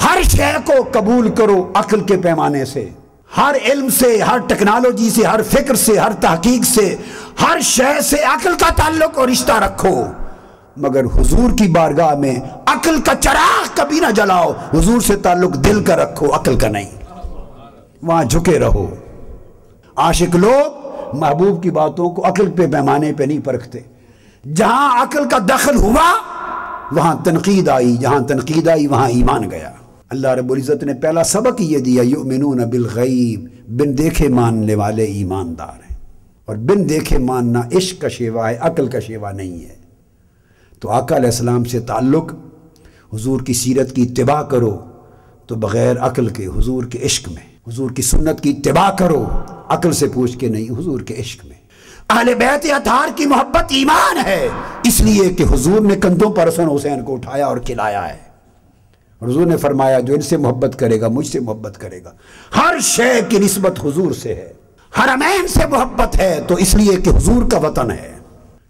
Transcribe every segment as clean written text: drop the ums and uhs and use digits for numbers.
ہر شے کو قبول کرو عقل کے پیمانے سے، ہر علم سے، ہر ٹیکنالوجی سے، ہر فکر سے، ہر تحقیق سے، ہر شے سے عقل کا تعلق اور رشتہ رکھو، مگر حضور کی بارگاہ میں عقل کا چراغ کبھی نہ جلاؤ۔ حضور سے تعلق دل کا رکھو، عقل کا نہیں، وہاں جھکے رہو۔ عاشق لوگ محبوب کی باتوں کو عقل پہ پیمانے پہ نہیں پرکھتے، جہاں عقل کا دخل ہوا وہاں تنقید آئی، جہاں تنقید آئی وہاں ایمان گیا۔ اللہ رب العزت نے پہلا سبق یہ دیا، یؤمنون بالغیب، بن دیکھے ماننے والے ایماندار ہیں، اور بن دیکھے ماننا عشق کا شیوا ہے، عقل کا شیوا نہیں ہے۔ تو آقا علیہ السلام سے تعلق، حضور کی سیرت کی اتباع کرو تو بغیر عقل کے حضور کے عشق میں، حضور کی سنت کی اتباع کرو عقل سے پوچھ کے نہیں، حضور کے عشق میں۔ اہل بیت اطہار کی محبت ایمان ہے، اس لیے کہ حضور نے کندھوں پر حسن حسین کو اٹھایا اور کھلایا ہے، اور حضور نے فرمایا جو ان سے محبت کرے گا مجھ سے محبت کرے گا۔ ہر شے کی نسبت حضور سے ہے، حرمین سے محبت ہے تو اس لیے کہ حضور کا وطن ہے،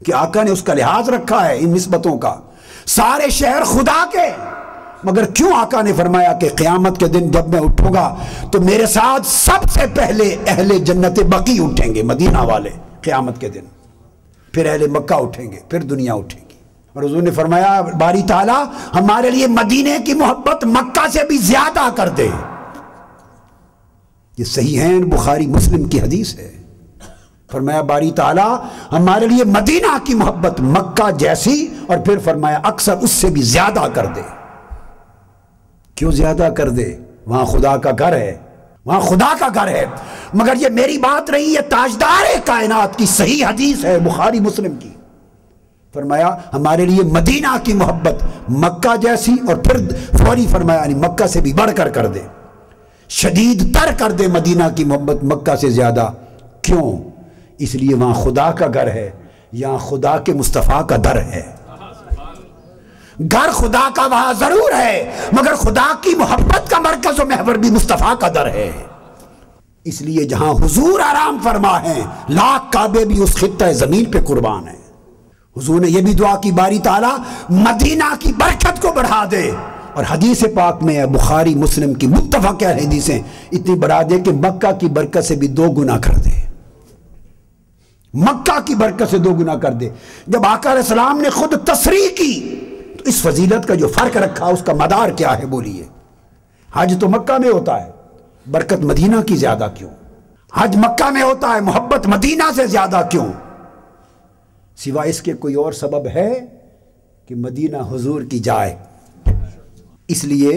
کہ آقا نے اس کا لحاظ رکھا ہے ان نسبتوں کا۔ سارے شہر خدا کے، مگر کیوں آقا نے فرمایا کہ قیامت کے دن جب میں اٹھوں گا تو میرے ساتھ سب سے پہلے اہل جنت بقی اٹھیں گے، مدینہ والے قیامت کے دن، پھر اہل مکہ اٹھیں گے، پھر دنیا اٹھیں گی۔ اور حضور نے فرمایا باری تعالیٰ ہمارے لیے مدینے کی محبت مکہ سے بھی زیادہ کر دے۔ یہ صحیحین بخاری مسلم کی حدیث ہے۔ فرمایا باری تعالیٰ ہمارے لیے مدینہ کی محبت مکہ جیسی، اور پھر فرمایا اکثر اس سے بھی زیادہ کر دے۔ کیوں زیادہ کر دے؟ وہاں خدا کا گھر ہے، وہاں خدا کا گھر ہے۔ مگر یہ میری بات نہیں، یہ تاجدار کائنات کی صحیح حدیث ہے بخاری مسلم کی۔ فرمایا ہمارے لیے مدینہ کی محبت مکہ جیسی، اور پھر فوری فرمایا یعنی مکہ سے بھی بڑھ کر دے، شدید تر کر دے مدینہ کی محبت مکہ سے زیادہ۔ کیوں؟ اس لیے وہاں خدا کا گھر ہے، یہاں خدا کے مصطفیٰ کا در ہے۔ گھر خدا کا وہاں ضرور ہے، مگر خدا کی محبت کا مرکز و محور بھی مصطفیٰ کا در ہے۔ اس لیے جہاں حضور آرام فرما ہیں لاکھ کعبے بھی اس خطہ زمین پہ قربان ہیں۔ حضور نے یہ بھی دعا کی باری تعالیٰ مدینہ کی برکت کو بڑھا دے، اور حدیث پاک میں ہے بخاری مسلم کی متفق حدیثیں، اتنی بڑھا دے کہ مکہ کی برکت سے بھی 2 گنا کر دے، مکہ کی برکت سے 2 گنا کر دے۔ جب آقا علیہ السلام نے خود تصریح کی تو اس فضیلت کا جو فرق رکھا اس کا مدار کیا ہے بولیے؟ حج تو مکہ میں ہوتا ہے، برکت مدینہ کی زیادہ کیوں؟ حج مکہ میں ہوتا ہے، محبت مدینہ سے زیادہ کیوں؟ سوائے اس کے کوئی اور سبب ہے کہ مدینہ حضور کی جائے۔ اس لیے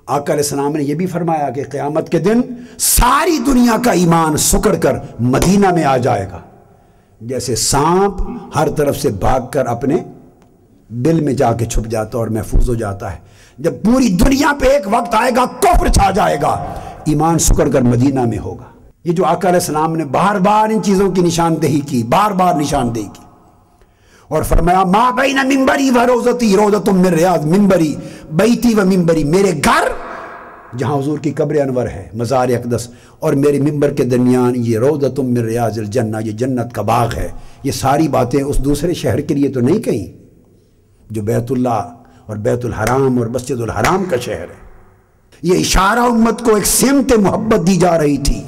آقا علیہ السلام نے یہ بھی فرمایا کہ قیامت کے دن ساری دنیا کا ایمان سکڑ کر مدینہ میں آ جائے گا، جیسے سانپ ہر طرف سے بھاگ کر اپنے دل میں جا کے چھپ جاتا اور محفوظ ہو جاتا ہے۔ جب پوری دنیا پہ ایک وقت آئے گا کفر چھا جائے گا، ایمان سکڑ کر مدینہ میں ہوگا۔ یہ جو آقا علیہ السلام نے بار بار ان چیزوں کی نشاندہی کی، بار بار نشاندہی کی، اور فرمایا ما بین منبری و روضتی روضۃ من ریاض منبری بیتی و منبری، میرے گھر جہاں حضور کی قبر انور ہے مزار اقدس، اور میرے منبر کے درمیان یہ روضۃ من ریاض الجنہ، یہ جنت کا باغ ہے۔ یہ ساری باتیں اس دوسرے شہر کے لیے تو نہیں کہیں جو بیت اللہ اور بیت الحرام اور مسجد الحرام کا شہر ہے۔ یہ اشارہ امت کو ایک سمت محبت دی جا رہی تھی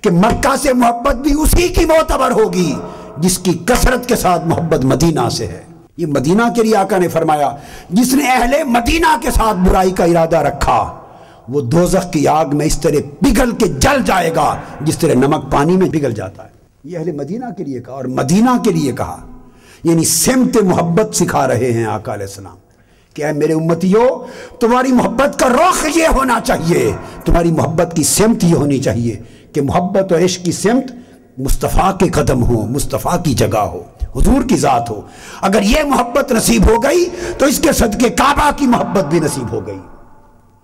کہ مکہ سے محبت بھی اسی کی معتبر ہوگی جس کی کثرت کے ساتھ محبت مدینہ سے ہے۔ یہ مدینہ کے لیے آقا نے فرمایا جس نے اہل مدینہ کے ساتھ برائی کا ارادہ رکھا وہ دوزخ کی آگ میں اس طرح پگھل کے جل جائے گا جس طرح نمک پانی میں پگھل جاتا ہے۔ یہ اہل مدینہ کے لیے کہا اور مدینہ کے لیے کہا، یعنی سمت محبت سکھا رہے ہیں آقا علیہ السلام کہ اے میرے امتیوں، تمہاری محبت کا رخ یہ ہونا چاہیے، تمہاری محبت کی سمت یہ ہونی چاہیے کہ محبت اور عشق کی سمت مصطفیٰ کے قدم ہو، مصطفیٰ کی جگہ ہو، حضور کی ذات ہو۔ اگر یہ محبت نصیب ہو گئی تو اس کے صدقے کعبہ کی محبت بھی نصیب ہو گئی،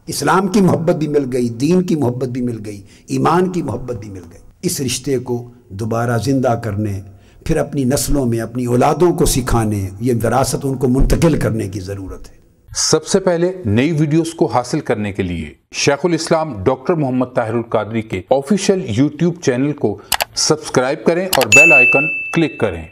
اسلام کی محبت بھی مل گئی، دین کی محبت بھی مل گئی، ایمان کی محبت بھی مل گئی۔ اس رشتے کو دوبارہ زندہ کرنے، پھر اپنی نسلوں میں اپنی اولادوں کو سکھانے، یہ وراثت ان کو منتقل کرنے کی ضرورت ہے۔ سب سے پہلے نئی ویڈیوز کو حاصل کرنے کے لیے شیخ الاسلام ڈاکٹر محمد طاہر القادری کے آفیشیل یوٹیوب چینل کو سبسکرائب کریں اور بیل آئیکن کلک کریں۔